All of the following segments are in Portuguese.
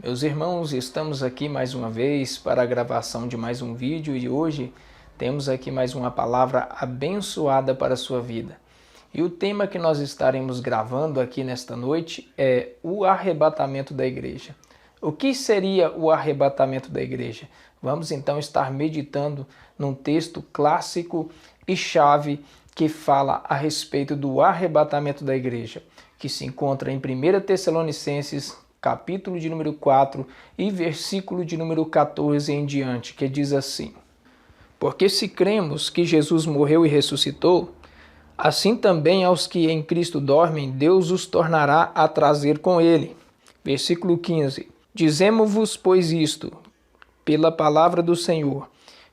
Meus irmãos, estamos aqui mais uma vez para a gravação de mais um vídeo e hoje temos aqui mais uma palavra abençoada para a sua vida. E o tema que nós estaremos gravando aqui nesta noite é o arrebatamento da igreja. O que seria o arrebatamento da igreja? Vamos então estar meditando num texto clássico e chave que fala a respeito do arrebatamento da igreja, que se encontra em 1 Tessalonicenses, capítulo de número 4 e versículo de número 14 em diante, que diz assim: Porque se cremos que Jesus morreu e ressuscitou, assim também aos que em Cristo dormem, Deus os tornará a trazer com ele. Versículo 15: Dizemo-vos, pois, isto, pela palavra do Senhor,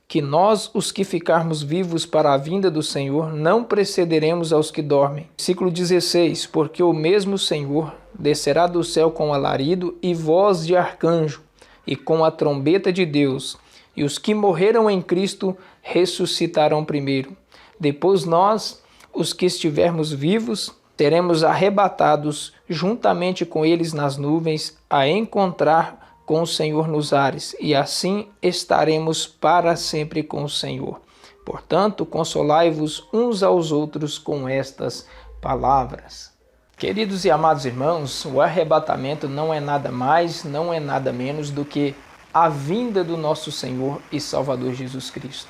que nós, os que ficarmos vivos para a vinda do Senhor, não precederemos aos que dormem. Versículo 16: Porque o mesmo Senhor descerá do céu com alarido e voz de arcanjo, e com a trombeta de Deus, e os que morreram em Cristo ressuscitarão primeiro. Depois nós, os que estivermos vivos, seremos arrebatados juntamente com eles nas nuvens, a encontrar com o Senhor nos ares, e assim estaremos para sempre com o Senhor. Portanto, consolai-vos uns aos outros com estas palavras. Queridos e amados irmãos, o arrebatamento não é nada mais, não é nada menos do que a vinda do nosso Senhor e Salvador Jesus Cristo.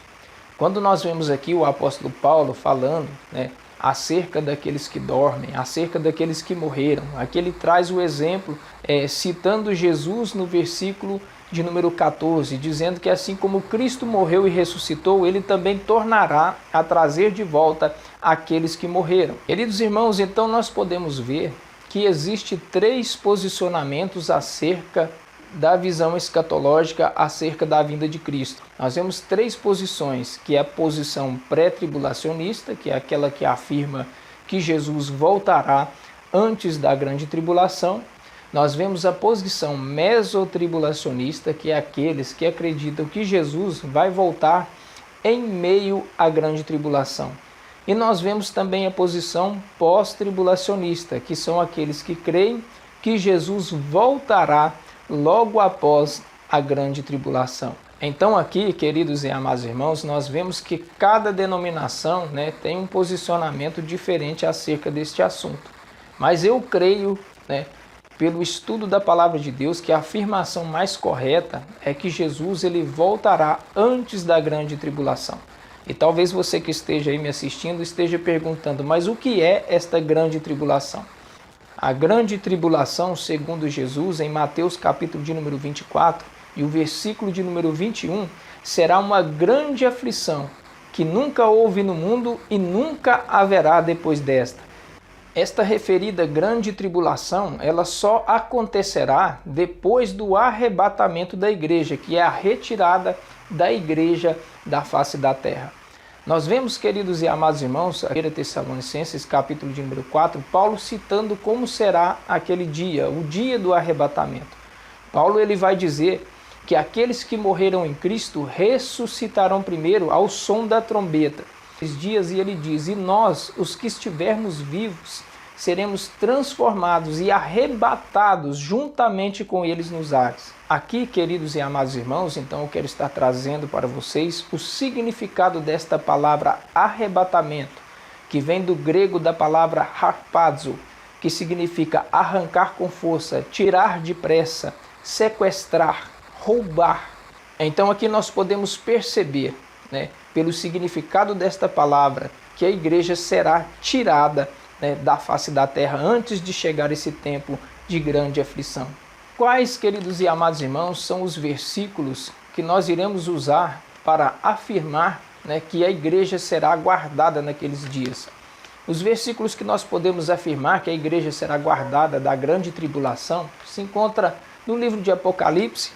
Quando nós vemos aqui o apóstolo Paulo falando, acerca daqueles que dormem, acerca daqueles que morreram, aqui ele traz o exemplo, citando Jesus no versículo de número 14, dizendo que assim como Cristo morreu e ressuscitou, ele também tornará a trazer de volta aqueles que morreram. Queridos irmãos, então nós podemos ver que existe 3 posicionamentos acerca da visão escatológica acerca da vinda de Cristo. Nós vemos 3 posições, que é a posição pré-tribulacionista, que é aquela que afirma que Jesus voltará antes da grande tribulação. Nós vemos a posição mesotribulacionista, que é aqueles que acreditam que Jesus vai voltar em meio à grande tribulação. E nós vemos também a posição pós-tribulacionista, que são aqueles que creem que Jesus voltará logo após a grande tribulação. Então aqui, queridos e amados irmãos, nós vemos que cada denominação tem um posicionamento diferente acerca deste assunto. Mas eu creio, pelo estudo da palavra de Deus, que a afirmação mais correta é que Jesus ele voltará antes da grande tribulação. E talvez você que esteja aí me assistindo esteja perguntando, mas o que é esta grande tribulação? A grande tribulação, segundo Jesus, em Mateus capítulo de número 24 e o versículo de número 21, será uma grande aflição que nunca houve no mundo e nunca haverá depois desta. Esta referida grande tribulação, ela só acontecerá depois do arrebatamento da igreja, que é a retirada da igreja da face da terra. Nós vemos, queridos e amados irmãos, 1 Tessalonicenses, capítulo de número 4, Paulo citando como será aquele dia, o dia do arrebatamento. Paulo ele vai dizer que aqueles que morreram em Cristo ressuscitarão primeiro ao som da trombeta. Dias e ele diz, e nós, os que estivermos vivos, seremos transformados e arrebatados juntamente com eles nos ares. Aqui, queridos e amados irmãos, então eu quero estar trazendo para vocês o significado desta palavra arrebatamento, que vem do grego da palavra harpazo, que significa arrancar com força, tirar depressa, sequestrar, roubar. Então aqui nós podemos perceber, pelo significado desta palavra, que a igreja será tirada da face da terra antes de chegar esse tempo de grande aflição. Quais, queridos e amados irmãos, são os versículos que nós iremos usar para afirmar que a igreja será guardada naqueles dias? Os versículos que nós podemos afirmar que a igreja será guardada da grande tribulação se encontra no livro de Apocalipse,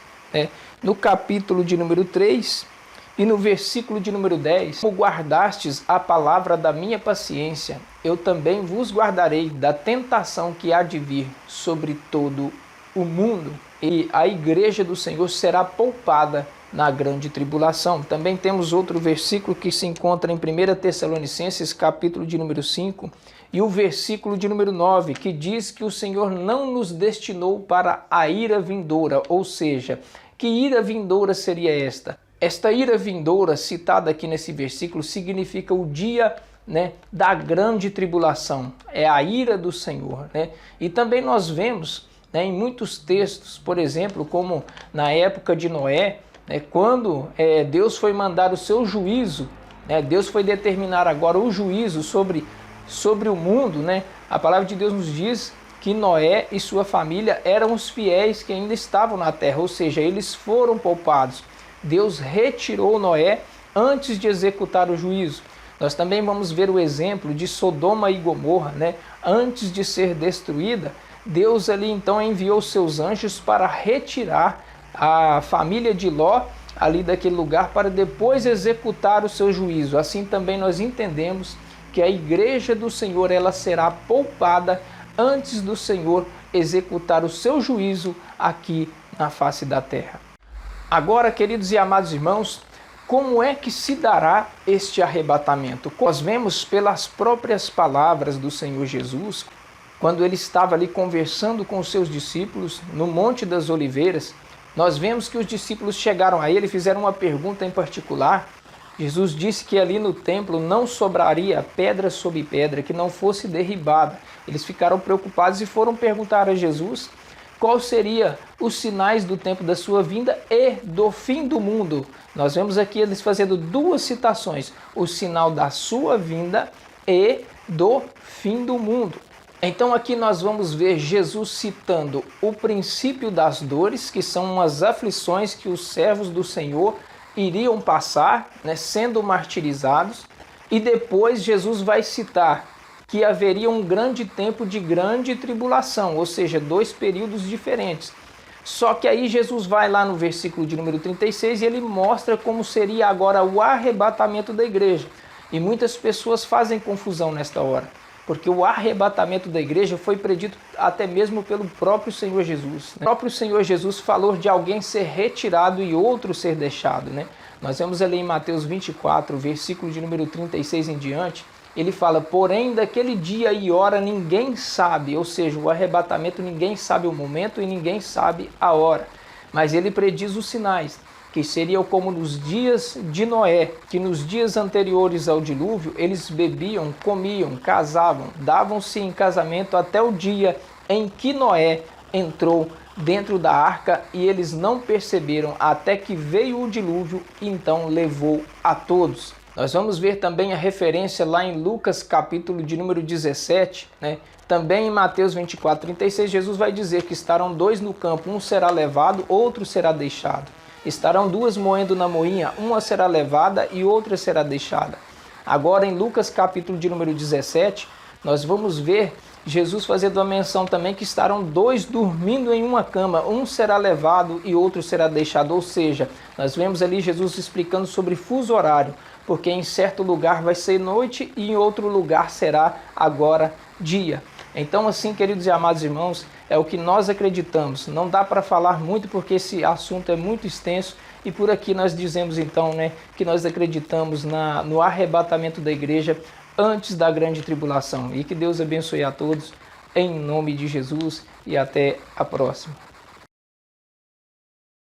no capítulo de número 3, e no versículo de número 10, como guardastes a palavra da minha paciência, eu também vos guardarei da tentação que há de vir sobre todo o mundo. E a igreja do Senhor será poupada na grande tribulação. Também temos outro versículo que se encontra em 1 Tessalonicenses, capítulo de número 5, e o versículo de número 9, que diz que o Senhor não nos destinou para a ira vindoura, ou seja, que ira vindoura seria esta? Esta ira vindoura, citada aqui nesse versículo, significa o dia, da grande tribulação, é a ira do Senhor. E também nós vemos em muitos textos, por exemplo, como na época de Noé, quando Deus foi mandar o seu juízo, Deus foi determinar agora o juízo sobre o mundo, a palavra de Deus nos diz que Noé e sua família eram os fiéis que ainda estavam na terra, ou seja, eles foram poupados. Deus retirou Noé antes de executar o juízo. Nós também vamos ver o exemplo de Sodoma e Gomorra, antes de ser destruída, Deus ali então enviou seus anjos para retirar a família de Ló ali daquele lugar para depois executar o seu juízo. Assim também nós entendemos que a igreja do Senhor ela será poupada antes do Senhor executar o seu juízo aqui na face da terra. Agora, queridos e amados irmãos, como é que se dará este arrebatamento? Nós vemos pelas próprias palavras do Senhor Jesus, quando ele estava ali conversando com os seus discípulos no Monte das Oliveiras, nós vemos que os discípulos chegaram a ele e fizeram uma pergunta em particular. Jesus disse que ali no templo não sobraria pedra sobre pedra, que não fosse derribada. Eles ficaram preocupados e foram perguntar a Jesus qual seria os sinais do tempo da sua vinda e do fim do mundo. Nós vemos aqui eles fazendo duas citações, o sinal da sua vinda e do fim do mundo. Então aqui nós vamos ver Jesus citando o princípio das dores, que são umas aflições que os servos do Senhor iriam passar, sendo martirizados, e depois Jesus vai citar que haveria um grande tempo de grande tribulação, ou seja, dois períodos diferentes. Só que aí Jesus vai lá no versículo de número 36 e ele mostra como seria agora o arrebatamento da igreja. E muitas pessoas fazem confusão nesta hora, porque o arrebatamento da igreja foi predito até mesmo pelo próprio Senhor Jesus. O próprio Senhor Jesus falou de alguém ser retirado e outro ser deixado. Nós vemos ali em Mateus 24, versículo de número 36 em diante, ele fala, porém daquele dia e hora ninguém sabe, ou seja, o arrebatamento ninguém sabe o momento e ninguém sabe a hora. Mas ele prediz os sinais, que seriam como nos dias de Noé, que nos dias anteriores ao dilúvio, eles bebiam, comiam, casavam, davam-se em casamento até o dia em que Noé entrou dentro da arca e eles não perceberam até que veio o dilúvio e então levou a todos. Nós vamos ver também a referência lá em Lucas capítulo de número 17, Também em Mateus 24, 36, Jesus vai dizer que estarão dois no campo, um será levado, outro será deixado. Estarão duas moendo na moinha, uma será levada e outra será deixada. Agora em Lucas capítulo de número 17, nós vamos ver Jesus fazendo a menção também que estarão dois dormindo em uma cama, um será levado e outro será deixado. Ou seja, nós vemos ali Jesus explicando sobre fuso horário, porque em certo lugar vai ser noite e em outro lugar será agora dia. Então assim, queridos e amados irmãos, é o que nós acreditamos. Não dá para falar muito porque esse assunto é muito extenso e por aqui nós dizemos então que nós acreditamos no arrebatamento da igreja antes da grande tribulação. E que Deus abençoe a todos em nome de Jesus e até a próxima.